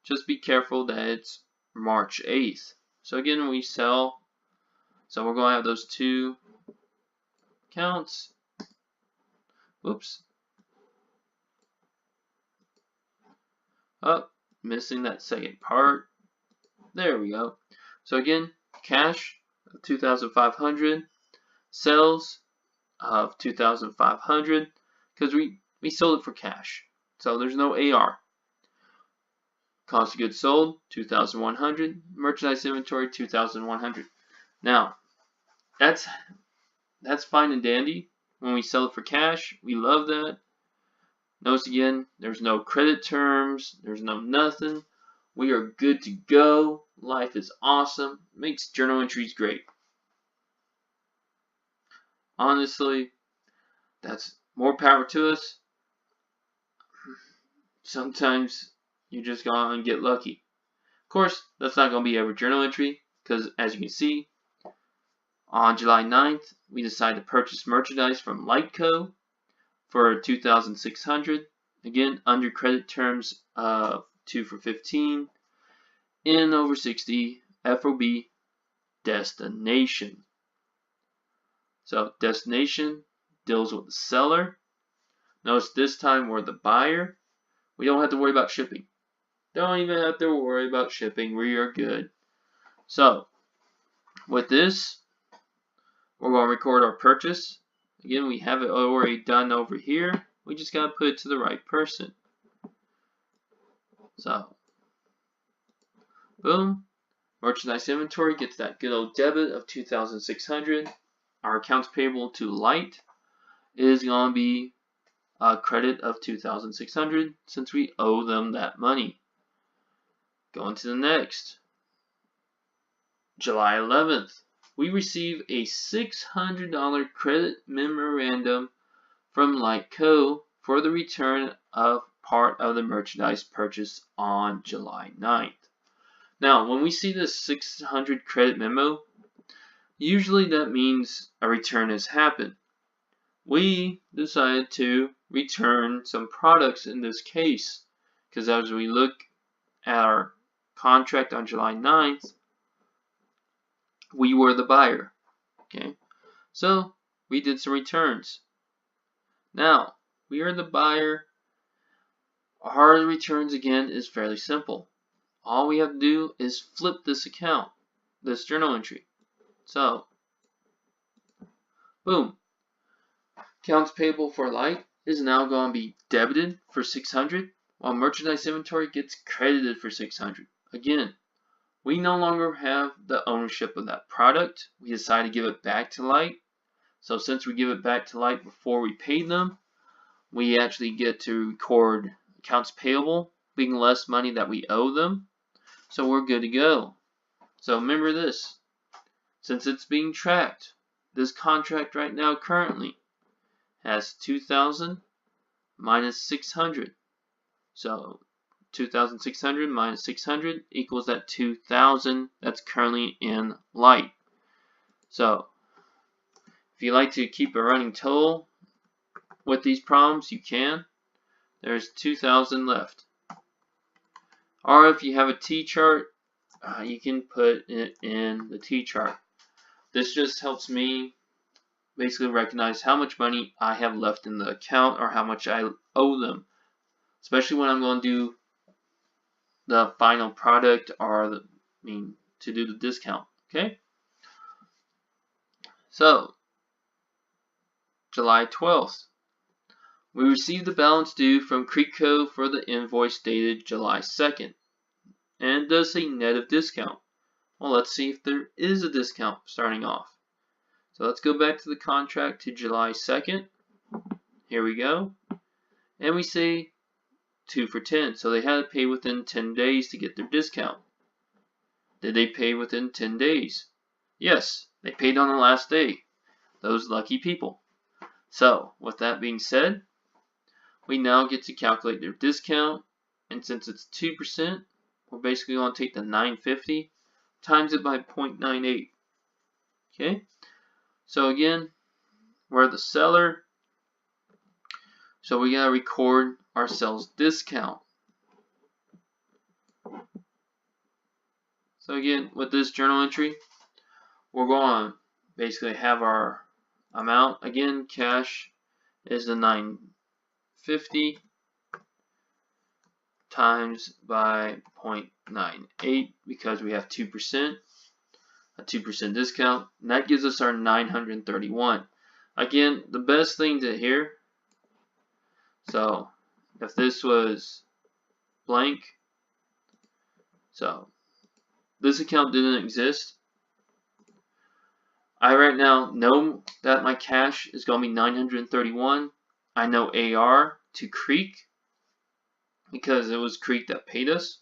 Just be careful that it's March 8th. So again, we sell. So we're going to have those 2 counts. Whoops. Oh, missing that second part. There we go. So again, cash of $2,500, sales of $2,500 because we sold it for cash. So there's no AR. Cost of goods sold $2,100, merchandise inventory $2,100. Now, that's fine and dandy when we sell it for cash. We love that. Notice again, there's no credit terms, there's no nothing. We are good to go. Life is awesome. Makes journal entries great. Honestly, that's more power to us. Sometimes you just go out and get lucky. Of course, that's not going to be every journal entry because as you can see, on July 9th, we decided to purchase merchandise from Lightco for $2,600. Again, under credit terms of 2 for $15. In over 60 FOB destination. So destination deals with the seller. Notice this time we're the buyer. We don't have to worry about shipping. Don't even have to worry about shipping. We are good. So with this, we're going to record our purchase. Again, we have it already done over here. We just got to put it to the right person. So, boom. Merchandise inventory gets that good old debit of $2,600. Our accounts payable to Light is going to be a credit of $2,600 since we owe them that money. Going to the next. July 11th. We receive a $600 credit memorandum from Lightco for the return of part of the merchandise purchased on July 9th. Now, when we see this 600 credit memo, usually that means a return has happened. we decided to return some products in this case, because as we look at our contract on July 9th, we were the buyer. Okay, so we did some returns. Now, we are the buyer. Our returns again is fairly simple. All we have to do is flip this account, this journal entry. So, boom. Accounts payable for light is now going to be debited for 600, while merchandise inventory gets credited for 600. Again, we no longer have the ownership of that product. We decide to give it back to Light. So since we give it back to Light before we paid them, we actually get to record accounts payable being less money that we owe them. So we're good to go. So remember this, since it's being tracked, this contract right now currently has 2,000 minus 600. So 2,600 minus 600 equals that 2,000 that's currently in Light. So if you like to keep a running total with these problems, you can. There's 2,000 left. Or if you have a T-chart, you can put it in the T-chart. This just helps me basically recognize how much money I have left in the account or how much I owe them, especially when I'm going to do the final product or to do the discount. Okay, so July 12th, we received the balance due from Creekco for the invoice dated July 2nd, and it does say net of discount. Well, let's see if there is a discount starting off. So let's go back to the contract to July 2nd. Here we go. And we say 2 for 10. So they had to pay within 10 days to get their discount. Did they pay within 10 days? Yes, they paid on the last day. Those lucky people. So with that being said, we now get to calculate their discount. And since it's 2%, we're basically going to take the 950 times it by 0.98. Okay? So again, we're the seller, so we gotta record our sales discount. So again, with this journal entry, we're going to basically have our amount. Again, cash is the 950 times by 0.98 because we have 2%. A 2% discount, and that gives us our 931. Again, the best thing to hear, so if this was blank, so this account didn't exist, I right now know that my cash is going to be 931. I know AR to Creek, because it was Creek that paid us,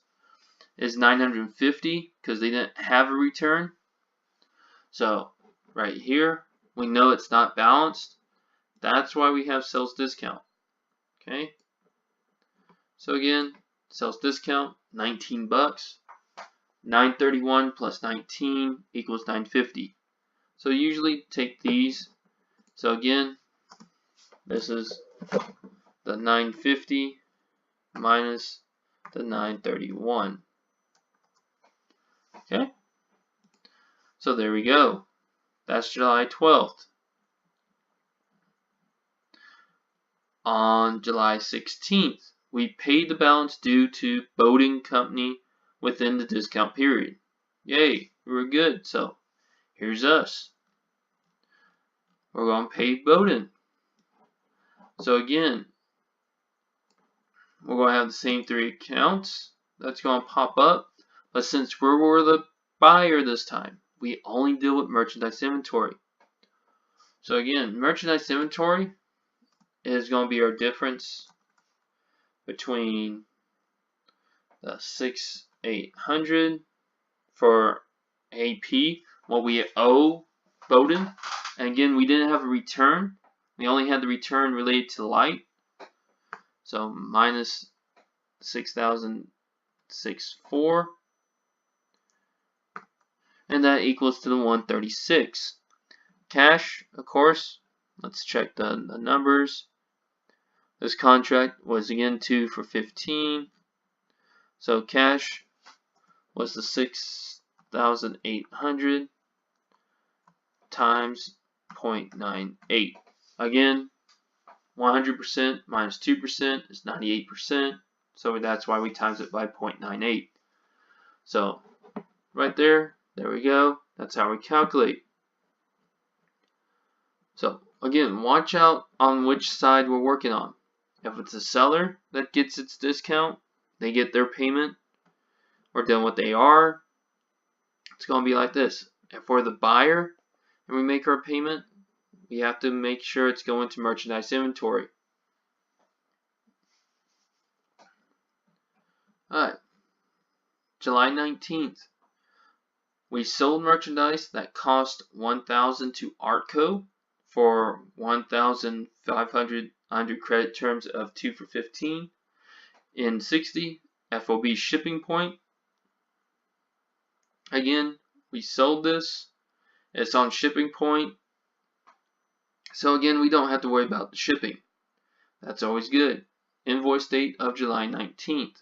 is 950 because they didn't have a return. So right here, we know it's not balanced. That's why we have sales discount. Okay. So again, sales discount, 19 bucks. 931 plus 19 equals 950. So usually take these. So again, this is the 950 minus the 931. Okay. So there we go. That's July 12th. On July 16th, we paid the balance due to Boating Company within the discount period. Yay, we were good. So here's us. We're going to pay Bowden. So again, we're going to have the same 3 accounts. That's going to pop up. But since we're the buyer this time, we only deal with merchandise inventory. So again, merchandise inventory is going to be our difference between the 6,800 for AP, what we owe Bowden. And again, we didn't have a return. We only had the return related to Light. So minus 6,064. And that equals to the 136. Cash, of course, let's check the numbers. This contract was again 2 for 15. So cash was the 6,800 times 0.98. Again, 100% minus 2% is 98%. So that's why we times it by 0.98. So right there we go. That's how we calculate. So again, watch out on which side we're working on. If it's the seller that gets its discount, they get their payment, or done what they are, it's going to be like this. If we're the buyer and we make our payment, we have to make sure it's going to merchandise inventory. Alright, July 19th. We sold merchandise that cost $1,000 to Artco for 1,500 under credit terms of 2 for 15 in 60 FOB shipping point. Again, we sold this. It's on shipping point. So again, we don't have to worry about the shipping. That's always good. Invoice date of July 19th.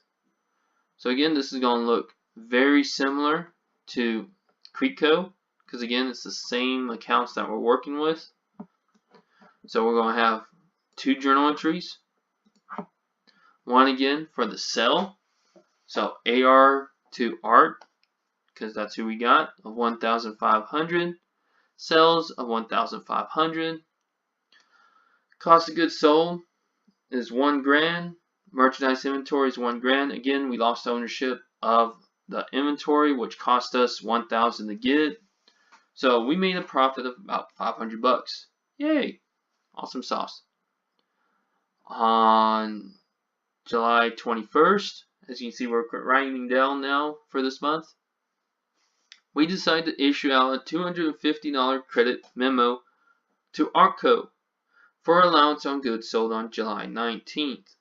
So again, this is going to look very similar to Creco, because again, it's the same accounts that we're working with. So we're going to have 2 journal entries. One again for the sell. So AR to Art, because that's who we got, of 1,500. Sales of 1,500. Cost of goods sold is $1,000. Merchandise inventory is $1,000. Again, we lost ownership of the inventory, which cost us $1,000 to get. So we made a profit of about $500. Yay! Awesome sauce. On July 21st, as you can see, we're writing down now for this month. We decided to issue out a $250 credit memo to Artco for allowance on goods sold on July 19th.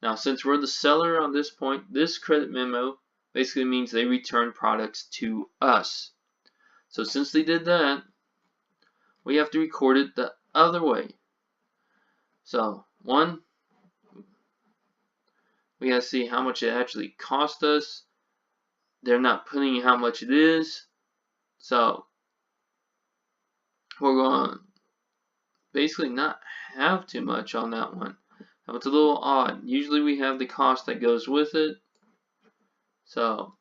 Now, since we're the seller on this point, this credit memo basically means they return products to us. So since they did that, we have to record it the other way. So, one, we have to see how much it actually cost us. They're not putting how much it is. So, we're going to basically not have too much on that one. Now, it's a little odd. Usually we have the cost that goes with it. So,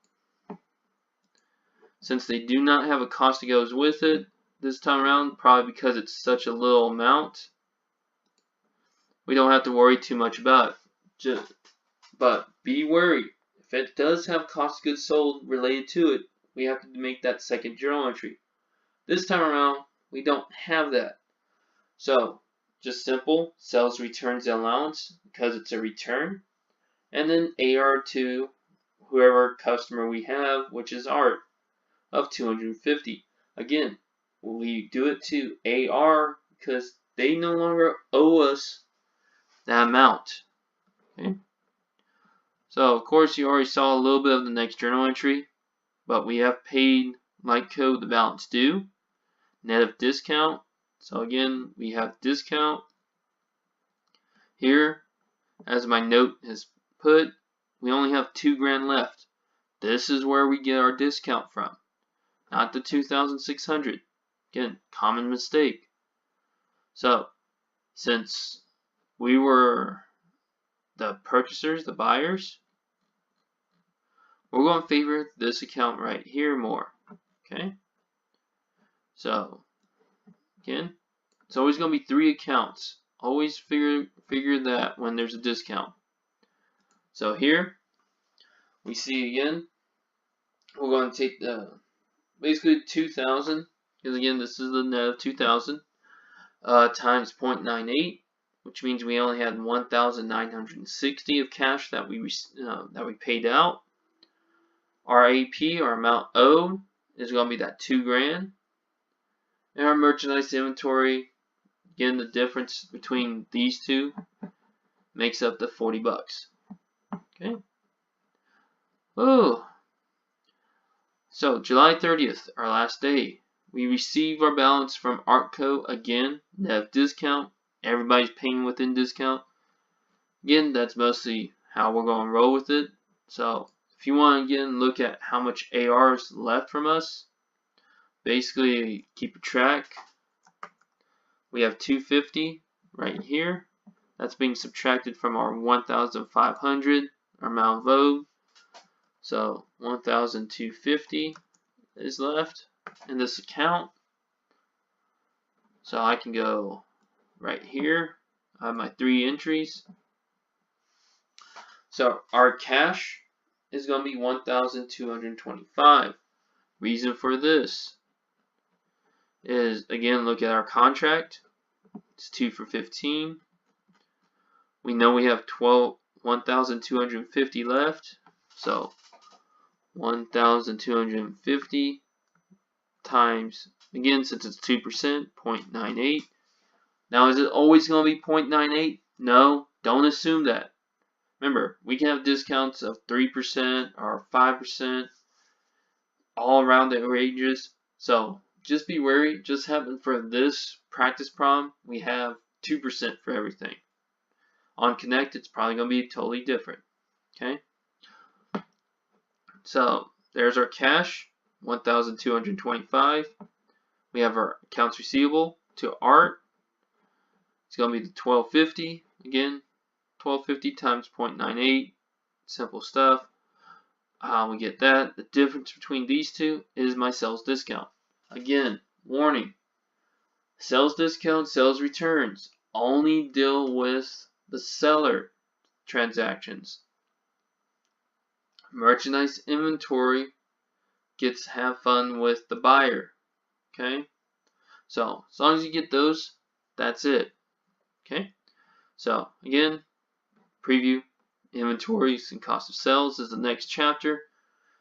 since they do not have a cost that goes with it this time around, probably because it's such a little amount, we don't have to worry too much about it. But be wary. If it does have cost of goods sold related to it, we have to make that second journal entry. This time around, we don't have that. So, just simple, sales returns allowance because it's a return. And then AR to whoever customer we have, which is Art, of $250. Again, we do it to AR because they no longer owe us that amount. Okay? So, of course, you already saw a little bit of the next journal entry, but we have paid like code the balance due, net of discount. So again, we have discount here. As my note has put, we only have $2,000 left. This is where we get our discount from, not the 2,600. Again, common mistake. So, since we were the purchasers, the buyers, we're going to favor this account right here more. Okay? So, again, it's always going to be 3 accounts. Always figure that when there's a discount. So here, we see again, we're going to take the basically 2,000, because again, this is the net of 2,000, times 0.98, which means we only had 1,960 of cash that we paid out. Our AP, our amount owed, is going to be that $2,000. And our merchandise inventory, again, the difference between these two makes up the $40. Okay. Oh. So July 30th, our last day, We receive our balance from ARTCO again, net of discount. Everybody's paying within discount. Again, that's mostly how we're going to roll with it. So if you want to again look at how much AR is left from us, basically keep a track. We have 250 right here. That's being subtracted from our 1,500, our Mount Vogue. So 1,250 is left in this account. So I can go right here. I have my 3 entries. So our cash is going to be 1,225. Reason for this is, again, look at our contract. It's 2 for 15. We know we have 1,250 left. So 1,250 times, again, since it's 2%, 0.98. Now, is it always going to be 0.98? No, don't assume that. Remember, we can have discounts of 3% or 5%, all around the ranges. So just be wary. Just happen for this practice problem, we have 2% for everything. On Connect, it's probably going to be totally different. Okay. So there's our cash, 1,225. We have our accounts receivable to ART. It's going to be the 1,250 again. 1,250 times 0.98. Simple stuff. We get that. The difference between these two is my sales discount. Again, warning. Sales discount, sales returns only deal with the seller transactions. Merchandise inventory gets have fun with the buyer. Okay? So, as long as you get those, that's it. Okay? So, again, preview, inventories, and cost of sales is the next chapter.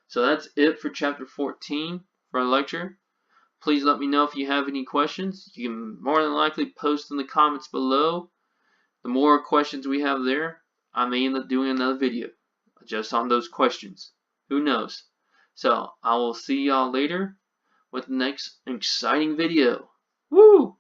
So that's it for chapter 14 for our lecture. Please let me know if you have any questions. You can more than likely post in the comments below. The more questions we have there, I may end up doing another video just on those questions. Who knows? So I will see y'all later with the next exciting video. Woo!